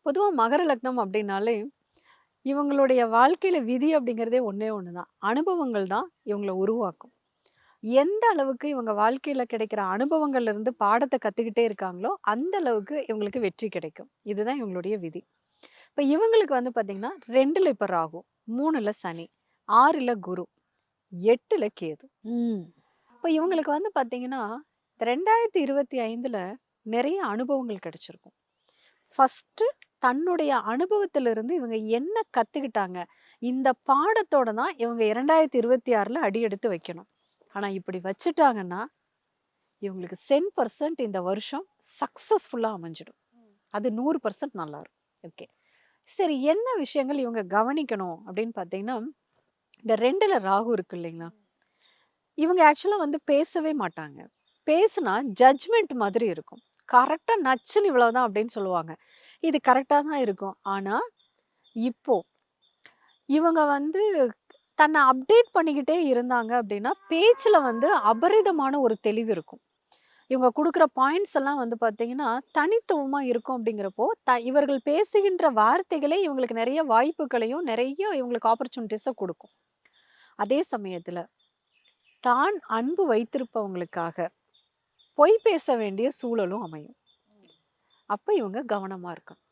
பொதுவா மகர லக்னம் அப்படின்னாலே, இவங்களுடைய வாழ்க்கையில விதி அப்படிங்கிறதே ஒண்ணே ஒண்ணு தான். அனுபவங்கள் தான் இவங்கள உருவாக்கும். எந்த அளவுக்கு இவங்க வாழ்க்கையில கிடைக்கிற அனுபவங்கள்ல இருந்து பாடத்த கத்துக்கிட்டே இருக்காங்களோ, அந்த அளவுக்கு இவங்களுக்கு வெற்றி கிடைக்கும். இதுதான் இவங்களுடைய விதி. இப்ப இவங்களுக்கு வந்து பார்த்தீங்கன்னா, 2ல இப்ப ராகு, 3ல சனி, 6ல குரு, 8ல கேது. ம். இப்ப இவங்களுக்கு வந்து பார்த்தீங்கன்னா, 2025ல நெறைய அனுபவங்கள் கிடைச்சிருக்கும். ஃபர்ஸ்ட்டு தன்னுடைய அனுபவத்திலிருந்து இவங்க என்ன கத்துக்கிட்டாங்க? இந்த பாடத்தோட தான் இவங்க 2026ல அடி எடுத்து வைக்கணும். ஆனா இப்படி வச்சுட்டாங்கன்னா, இவங்களுக்கு 10% இந்த வருஷம் சக்சஸ்ஃபுல்லா அமைஞ்சிடும். அது 100% நல்லா இருக்கும். ஓகே. சரி என்ன விஷயங்கள் இவங்க கவனிக்கணும் அப்படின்னு பார்த்தீங்கன்னா, இந்த 2ல ராகு இருக்கு இல்லைங்களா? இவங்க ஆக்சுவலா வந்து பேசவே மாட்டாங்க. பேசுனா ஜட்ஜ்மென்ட் மாதிரி இருக்கும். கரெக்ட்டா நச்சுன்னு இவ்வளவுதான் அப்படின்னு சொல்லுவாங்க. இது கரெக்ட்டா தான் இருக்கும். ஆனா, இப்போ இவங்க வந்து தன்னை அப்டேட் பண்ணிக்கிட்டே இருந்தாங்க அப்படின்னா, பேச்சுல வந்து அபரிதமான ஒரு தெளிவு இருக்கும். இவங்க குடுக்குற பாயிண்ட்ஸ் எல்லாம் வந்து பார்த்தீங்கன்னா, தனித்துவமா இருக்கும் அப்படிங்கிறப்போ, இவர்கள் பேசுகின்ற வார்த்தைகளே இவங்களுக்கு நெறைய வாய்ப்புகளையும், நெறைய இவங்களுக்கு ஆப்பர்ச்சுனிட்டீஸ குடுக்கும். அதே சமயத்துல, தான் அன்பு வைத்திருப்பவங்களுக்காக பொய் பேச வேண்டிய சூழலும் அமையும். அப்ப இவங்க கவனமா இருக்கணும்.